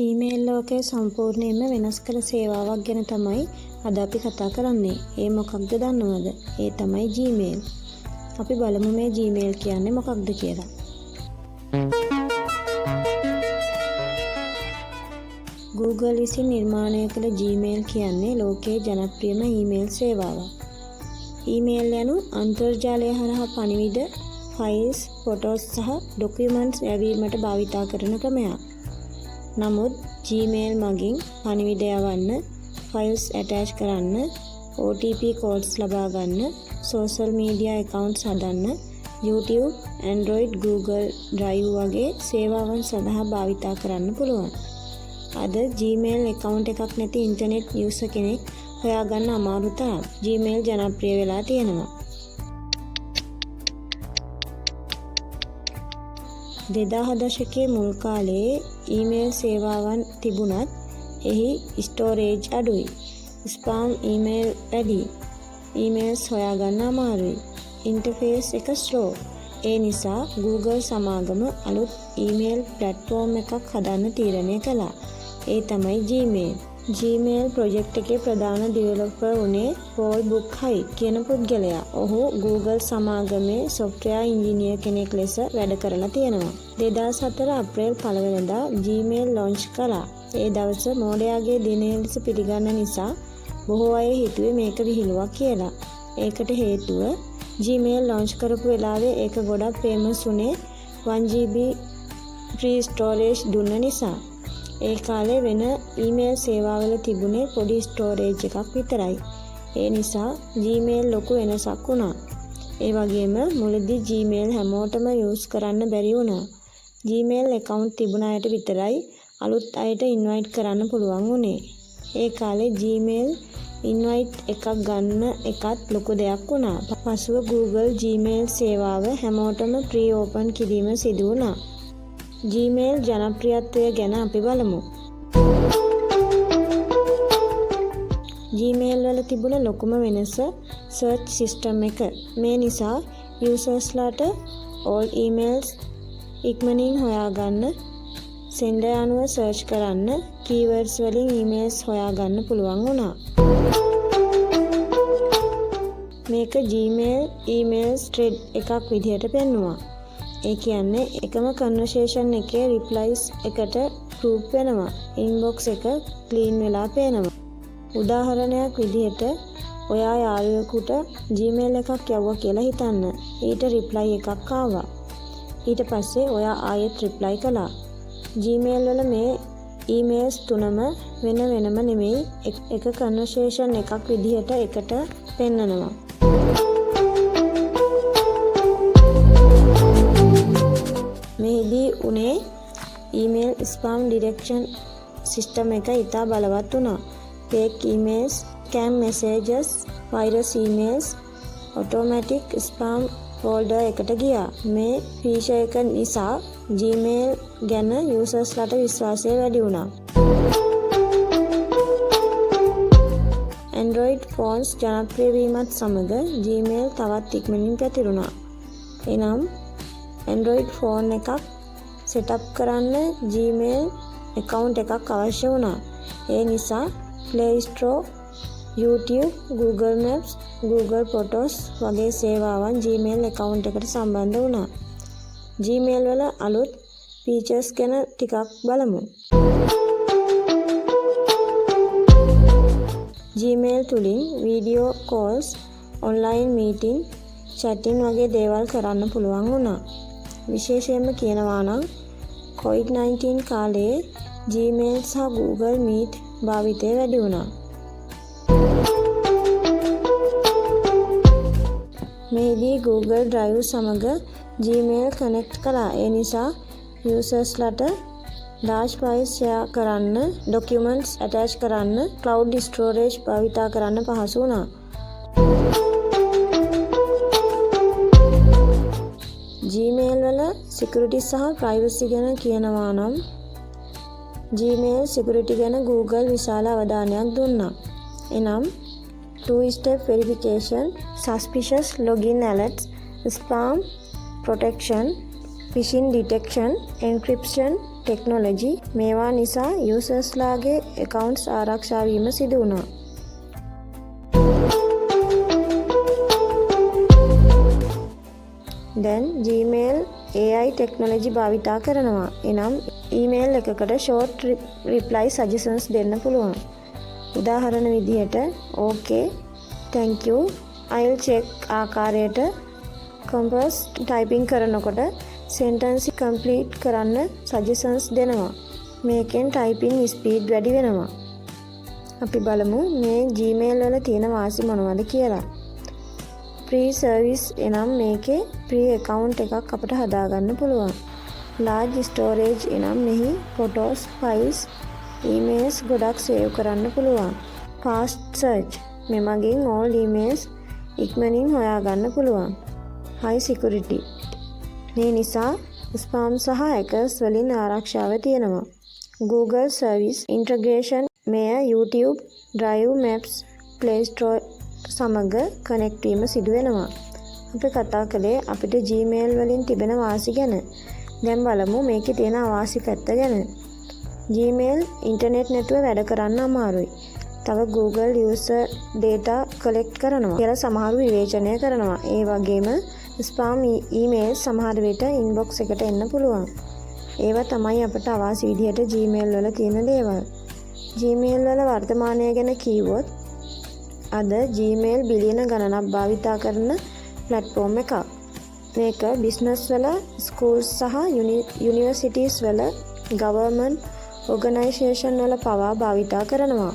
Email ලෝකයේ සම්පූර්ණයෙන්ම වෙනස් කළ සේවාවක් ගැන තමයි අද අපි කතා කරන්නේ. ඒ මොකක්ද දන්නවද? ඒ තමයි Gmail. අපි බලමු මේ Gmail කියන්නේ මොකක්ද කියලා. Google විසින් නිර්මාණය කළ Gmail කියන්නේ ලෝකයේ ජනප්‍රියම ඊමේල් සේවාවක්. ඊමේල් යනු අන්තර්ජාලය හරහා පණිවිඩ, ෆයිල්ස්, ෆොටෝස් සහ ඩොකියුමන්ට්ස් යැවීමට භාවිතා කරන ක්‍රමයක්. නමුත් Gmail මගින් පණිවිඩ යවන්න, ෆයිල්ස් ඇටච් කරන්න, OTP කෝඩ්ස් ලබා ගන්න, සෝෂල් මීඩියා accounts හදන්න, YouTube, Android, Google Drive වගේ සේවාවන් සඳහා භාවිතා කරන්න පුළුවන්. අද Gmail account එකක් නැති ඉන්ටර්නෙට් යූසර් කෙනෙක් හොයාගන්න අමාරු තරම් Gmail ජනප්‍රිය වෙලා තියෙනවා. 2000 දශකයේ මුල් කාලයේ ඊමේල් සේවාවන් තිබුණත් එහි ස්ටෝරේජ් අඩුයි. ස්පාම් ඊමේල් වැඩි. ඊමේල්ස් හොයාගන්න අමාරුයි. ඉන්ටර්ෆේස් එක ස්ලෝ. ඒ නිසා Google සමාගම අලුත් ඊමේල් ප්ලැට්ෆෝම් එකක් හදන්න තීරණය කළා. ඒ තමයි Gmail. Gmail ප්‍රොජෙක්ට් එකේ ප්‍රධාන ඩෙවලොපර් වුණේ පෝල් බුක්හයි කියන පුද්ගලයා. ඔහු Google සමාගමේ සොෆ්ට්වෙයාර් ඉංජිනේර් කෙනෙක් ලෙස වැඩ කරලා තියෙනවා. 2004 අප්‍රේල් 1 වෙනිදා Gmail ලොන්ච් කළා. ඒ දවස මෝඩයාගේ දිනය ලෙස පිළිගන්න නිසා බොහෝ අය හිතුවේ මේක විහිළුවක් කියලා. ඒකට හේතුව Gmail ලොන්ච් කරපු වෙලාවේ ඒක ගොඩක් ෆේමස් වුණේ 1GB free storage දුන්න නිසා. ඒ කාලේ වෙන ඊමේල් සේවාවල තිබුණේ පොඩි ස්ටෝරේජ් එකක් විතරයි. ඒ නිසා Gmail ලොකු වෙනසක් වුණා. ඒ වගේම මුලදී Gmail හැමෝටම යූස් කරන්න බැරි වුණා. Gmail account තිබුණ අයට විතරයි අලුත් අයට ඉන්වයිට් කරන්න පුළුවන් වුණේ. ඒ කාලේ Gmail ඉන්වයිට් එකක් ගන්න එකත් ලොකු දෙයක් වුණා. පසුව Google Gmail සේවාව හැමෝටම ප්‍රී ඕපන් කිරීම සිදු වුණා. Gmail ජනප්‍රියත්වය ගැන අපි බලමු. Gmail වල තිබුණ ලොකුම වෙනස search system එක. මේ නිසා users-ලාට all emails ඉක්මනින් හොයාගන්න, sender අනුව search කරන්න, keywords වලින් emails හොයාගන්න පුළුවන් වුණා. මේක Gmail emails thread එකක් විදිහට පෙන්වුවා. ඒ කියන්නේ එකම කන්වර්සේෂන් එකේ රිප්ලයිස් එකට ගෲප් වෙනවා. ඉන්බොක්ස් එක ක්ලීන් වෙලා පේනවා. උදාහරණයක් විදිහට ඔයා යාළුවෙකුට Gmail එකක් යවුවා කියලා හිතන්න. ඊට රිප්ලයි එකක් ආවා. ඊට පස්සේ ඔයා ආයෙත් රිප්ලයි කළා. Gmail වල මේ ඊමේල්ස් තුනම වෙන වෙනම නෙමෙයි එක කන්වර්සේෂන් එකක් විදිහට එකට පෙන්නනවා. මෙහිදී උනේ ඊමේල් ස්පාම් ඩිටෙක්ෂන් සිස්ටම් එක ඉතා බලවත් වුණා. Fake emails, scam messages, virus emails automatic spam folder එකට ගියා. මේ ෆීචර් එක නිසා Gmail ගැන යූසර්ස්ලාට විශ්වාසය වැඩි වුණා. Android phones ජනප්‍රිය වීමත් සමග Gmail තවත් ඉක්මනින් පැතිරුණා. එනම් Android phone එකක් setup කරන්න Gmail account එකක් අවශ්‍ය වුණා. ඒ නිසා Play Store, YouTube, Google Maps, Google Photos වගේ සේවාවන් Gmail account එකට සම්බන්ධ වුණා. Gmail වල අලුත් features ගැන ටිකක් බලමු. Gmail තුලින් video calls, online meeting, chatting වගේ දේවල් කරන්න පුළුවන් වුණා. විශේෂයෙන්ම කියනවා නම් COVID-19 කාලයේ Gmail සහ Google Meet භාවිතය වැඩි වුණා. මෙහිදී Google Drive සමග Gmail connect කළා. ඒ නිසා users-ලාට large files share කරන්න, documents attach කරන්න, cloud storage භාවිතා කරන්න පහසු වුණා. Gmail වල security සහ privacy ගැන කියනවා නම් Gmail security ගැන Google විශාල අවධානයක් දුන්නා. එනම් two-step verification, suspicious login alerts, spam protection, phishing detection, encryption, technology මේවා නිසා යූසර්ස්ලාගේ accounts ආරක්ෂා වීම සිදු වුණා. දැන් Gmail AI ටෙක්නොලොජි භාවිතා කරනවා. එනම් ඊමේල් එකකට short reply suggestions දෙන්න පුළුවන්. උදාහරණ විදිහට okay, thank you, I'll check ආකාරයට compass typing කරනකොට sentence complete කරන්න suggestions දෙනවා. මේකෙන් typing speed වැඩි වෙනවා. අපි බලමු මේ Gmail වල තියෙන වාසි මොනවද කියලා. free service එනම් මේකේ free account එකක් අපිට හදාගන්න පුළුවන්. large storage එනම් මෙහි photos, files, emails ගොඩක් save කරන්න පුළුවන්. fast search මෙමගින් all emails ඉක්මනින් හොයාගන්න පුළුවන්. high security මේ නිසා spam සහ hackers වලින් ආරක්ෂාව තියෙනවා. Google service integration මෙය YouTube, Drive, Maps, Play Store සමග කනෙක්ට් වීම සිදු වෙනවා. අපි කතා කළේ අපිට Gmail වලින් තිබෙන වාසි ගැන. දැන් බලමු මේකේ තියෙන අවාසි පැත්ත ගැන. Gmail ඉන්ටර්නෙට් නැතුව වැඩ කරන්න අමාරුයි. තව Google user data collect කරනවා කියලා සමහරු විවේචනය කරනවා. ඒ වගේම spam email සමහර විට inbox එකට එන්න පුළුවන්. ඒවා තමයි අපිට අවාසි විදිහට Gmail වල තියෙන දේවල්. Gmail වල වර්තමානය ගැන කිව්වොත් අද Gmail බිලියන ගණනක් භාවිතා කරන platform එකක්. මේක business වල, schools සහ universities වල, government organization වල පවා භාවිතා කරනවා.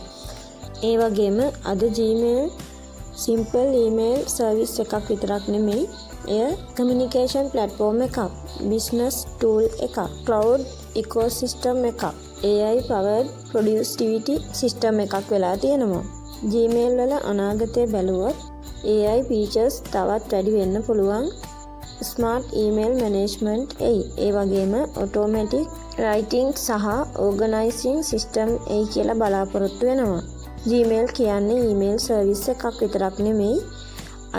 ඒ වගේම අද Gmail simple email service එකක් විතරක් නෙමෙයි, එය communication platform එකක්, business tool එකක්, cloud ecosystem එකක්, AI powered productivity system එකක් වෙලා තියෙනවා. Gmail වල අනාගතය බැලුවොත් AI features තවත් වැඩි වෙන්න පුළුවන්. smart email management ඒ වගේම automatic writing සහ organizing system කියලා බලාපොරොත්තු වෙනවා. Gmail කියන්නේ email service එකක් විතරක් නෙමෙයි,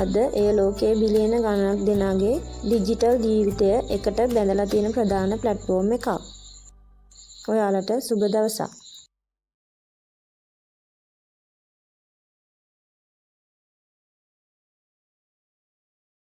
අද ඒ ලෝකයේ බිලියන ගණනක් දෙනාගේ digital ජීවිතය එකට බැඳලා තියෙන ප්‍රධාන platform එකක්. ඔයාලට සුබ දවසක්.